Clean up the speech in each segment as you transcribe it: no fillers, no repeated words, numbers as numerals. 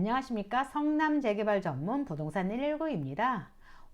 안녕하십니까. 성남재개발 전문 부동산 119입니다.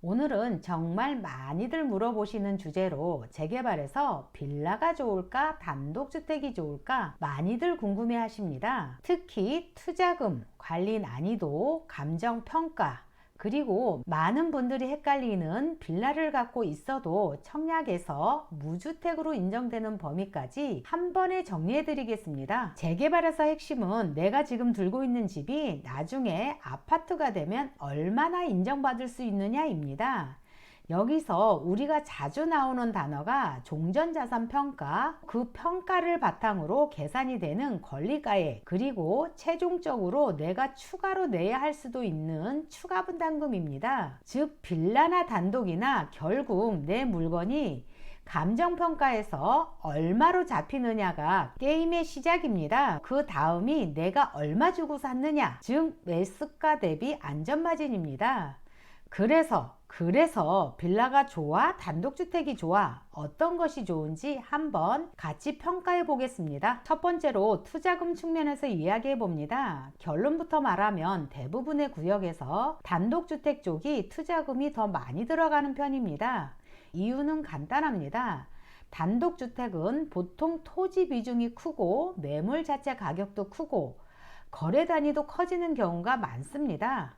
오늘은 정말 많이들 물어보시는 주제로 재개발에서 빌라가 좋을까 단독주택이 좋을까 많이들 궁금해 하십니다. 특히 투자금, 관리 난이도, 감정평가, 그리고 많은 분들이 헷갈리는 빌라를 갖고 있어도 청약에서 무주택으로 인정되는 범위까지 한 번에 정리해 드리겠습니다. 재개발에서 핵심은 내가 지금 들고 있는 집이 나중에 아파트가 되면 얼마나 인정받을 수 있느냐입니다. 여기서 우리가 자주 나오는 단어가 종전자산 평가, 그 평가를 바탕으로 계산이 되는 권리가액, 그리고 최종적으로 내가 추가로 내야 할 수도 있는 추가 분담금입니다. 즉 빌라나 단독이나 결국 내 물건이 감정평가에서 얼마로 잡히느냐가 게임의 시작입니다. 그 다음이 내가 얼마 주고 샀느냐, 즉 매수가 대비 안전마진입니다. 그래서 빌라가 좋아? 단독주택이 좋아? 어떤 것이 좋은지 한번 같이 평가해 보겠습니다. 첫 번째로 투자금 측면에서 이야기해 봅니다. 결론부터 말하면 대부분의 구역에서 단독주택 쪽이 투자금이 더 많이 들어가는 편입니다. 이유는 간단합니다. 단독주택은 보통 토지 비중이 크고 매물 자체 가격도 크고 거래 단위도 커지는 경우가 많습니다.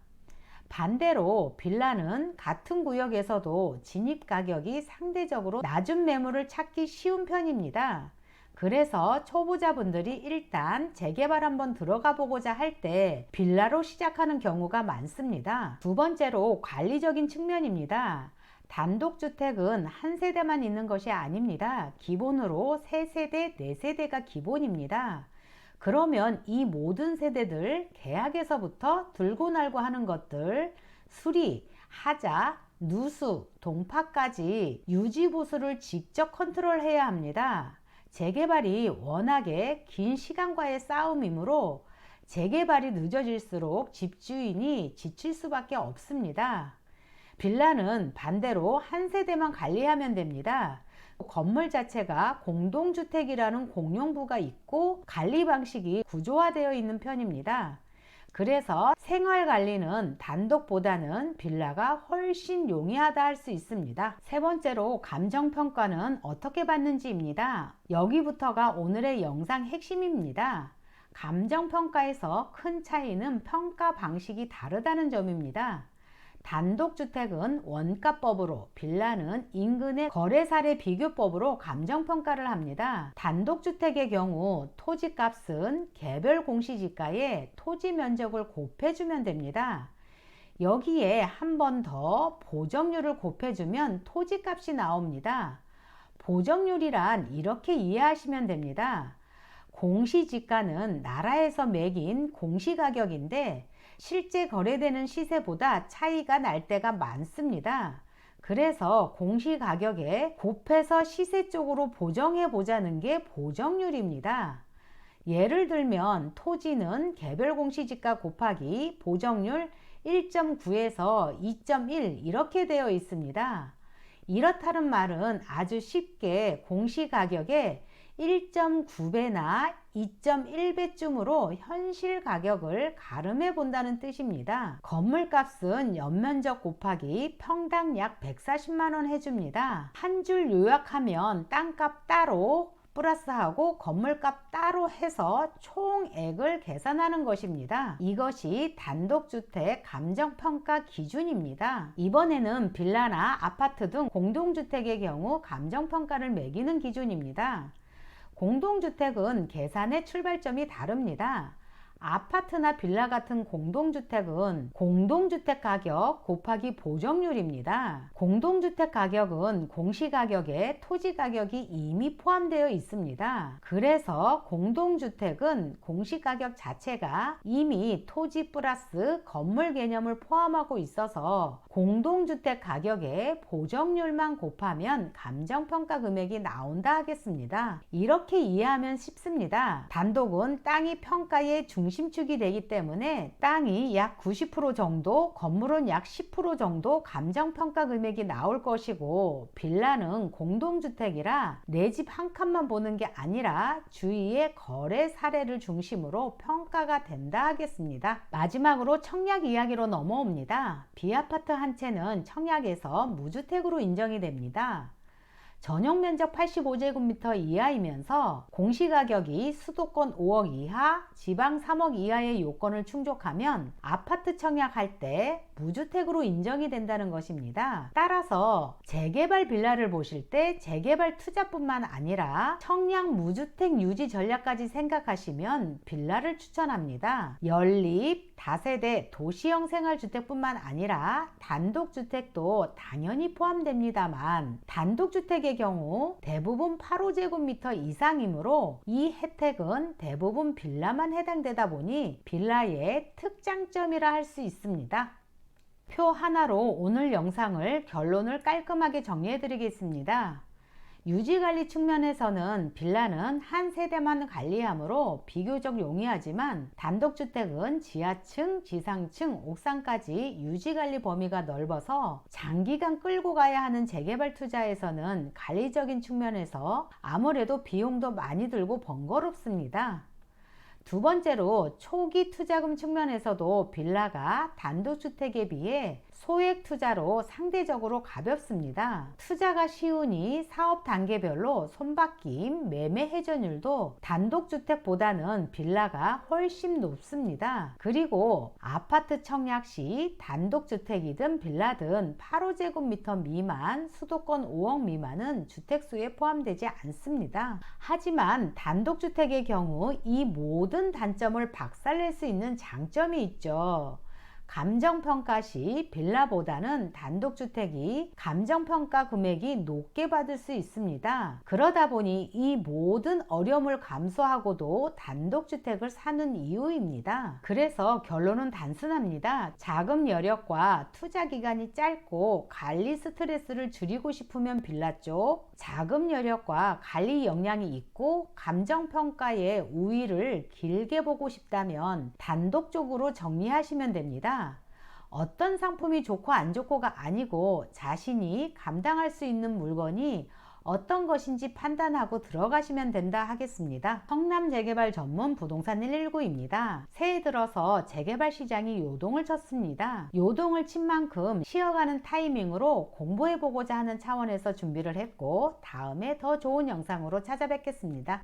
반대로 빌라는 같은 구역에서도 진입 가격이 상대적으로 낮은 매물을 찾기 쉬운 편입니다. 그래서 초보자분들이 일단 재개발 한번 들어가 보고자 할 때 빌라로 시작하는 경우가 많습니다. 두 번째로 관리적인 측면입니다. 단독주택은 한 세대만 있는 것이 아닙니다. 기본으로 3세대, 4세대가 기본입니다. 그러면 이 모든 세대들 계약에서부터 들고 날고 하는 것들, 수리, 하자, 누수, 동파까지 유지보수를 직접 컨트롤해야 합니다. 재개발이 워낙에 긴 시간과의 싸움이므로 재개발이 늦어질수록 집주인이 지칠 수밖에 없습니다. 빌라는 반대로 한 세대만 관리하면 됩니다. 건물 자체가 공동주택이라는 공용부가 있고 관리 방식이 구조화되어 있는 편입니다. 그래서 생활관리는 단독보다는 빌라가 훨씬 용이하다 할 수 있습니다. 세 번째로 감정평가는 어떻게 받는지입니다. 여기부터가 오늘의 영상 핵심입니다. 감정평가에서 큰 차이는 평가 방식이 다르다는 점입니다. 단독주택은 원가법으로, 빌라는 인근의 거래사례 비교법으로 감정평가를 합니다. 단독주택의 경우 토지값은 개별 공시지가에 토지 면적을 곱해주면 됩니다. 여기에 한 번 더 보정률을 곱해주면 토지값이 나옵니다. 보정률이란 이렇게 이해하시면 됩니다. 공시지가는 나라에서 매긴 공시가격인데 실제 거래되는 시세보다 차이가 날 때가 많습니다. 그래서 공시가격에 곱해서 시세 쪽으로 보정해 보자는 게 보정률입니다. 예를 들면 토지는 개별 공시지가 곱하기 보정률 1.9에서 2.1 이렇게 되어 있습니다. 이렇다는 말은 아주 쉽게 공시가격에 1.9배나 2.1배쯤으로 현실 가격을 가름해 본다는 뜻입니다. 건물값은 연면적 곱하기 평당 약 140만원 해줍니다. 한 줄 요약하면 땅값 따로 플러스하고 건물값 따로 해서 총액을 계산하는 것입니다. 이것이 단독주택 감정평가 기준입니다. 이번에는 빌라나 아파트 등 공동주택의 경우 감정평가를 매기는 기준입니다. 공동주택은 계산의 출발점이 다릅니다. 아파트나 빌라 같은 공동주택은 공동주택 가격 곱하기 보정률입니다. 공동주택 가격은 공시가격에 토지 가격이 이미 포함되어 있습니다. 그래서 공동주택은 공시가격 자체가 이미 토지 플러스 건물 개념을 포함하고 있어서 공동주택 가격에 보정률만 곱하면 감정평가 금액이 나온다 하겠습니다. 이렇게 이해하면 쉽습니다. 단독은 땅이 평가의 중요성을 중심축이 되기 때문에 땅이 약 90% 정도, 건물은 약 10% 정도 감정평가 금액이 나올 것이고, 빌라는 공동주택이라 내 집 한 칸만 보는 게 아니라 주위의 거래 사례를 중심으로 평가가 된다 하겠습니다. 마지막으로 청약 이야기로 넘어옵니다. B아파트 한 채는 청약에서 무주택으로 인정이 됩니다. 전용 면적 85제곱미터 이하이면서 공시가격이 수도권 5억 이하, 지방 3억 이하의 요건을 충족하면 아파트 청약할 때 무주택으로 인정이 된다는 것입니다. 따라서 재개발 빌라를 보실 때 재개발 투자뿐만 아니라 청약 무주택 유지 전략까지 생각하시면 빌라를 추천합니다. 연립, 다세대, 도시형 생활주택뿐만 아니라 단독주택도 당연히 포함됩니다만, 단독주택의 경우 대부분 8호제곱미터 이상이므로 이 혜택은 대부분 빌라만 해당되다 보니 빌라의 특장점이라 할 수 있습니다. 표 하나로 오늘 영상을 결론을 깔끔하게 정리해 드리겠습니다. 유지관리 측면에서는 빌라는 한 세대만 관리하므로 비교적 용이하지만, 단독주택은 지하층, 지상층, 옥상까지 유지관리 범위가 넓어서 장기간 끌고 가야 하는 재개발 투자에서는 관리적인 측면에서 아무래도 비용도 많이 들고 번거롭습니다. 두 번째로 초기 투자금 측면에서도 빌라가 단독주택에 비해 소액 투자로 상대적으로 가볍습니다. 투자가 쉬우니 사업 단계별로 손바뀜, 매매 회전율도 단독주택보다는 빌라가 훨씬 높습니다. 그리고 아파트 청약 시 단독주택이든 빌라든 8호제곱미터 미만, 수도권 5억 미만은 주택수에 포함되지 않습니다. 하지만 단독주택의 경우 이 모든 단점을 박살낼 수 있는 장점이 있죠. 감정평가 시 빌라보다는 단독주택이 감정평가 금액이 높게 받을 수 있습니다. 그러다 보니 이 모든 어려움을 감수하고도 단독주택을 사는 이유입니다. 그래서 결론은 단순합니다. 자금 여력과 투자 기간이 짧고 관리 스트레스를 줄이고 싶으면 빌라 쪽, 자금 여력과 관리 역량이 있고 감정평가의 우위를 길게 보고 싶다면 단독적으로 정리하시면 됩니다. 어떤 상품이 좋고 안 좋고가 아니고 자신이 감당할 수 있는 물건이 어떤 것인지 판단하고 들어가시면 된다 하겠습니다. 성남 재개발 전문 부동산 119입니다. 새해 들어서 재개발 시장이 요동을 쳤습니다. 요동을 친 만큼 쉬어가는 타이밍으로 공부해보고자 하는 차원에서 준비를 했고, 다음에 더 좋은 영상으로 찾아뵙겠습니다.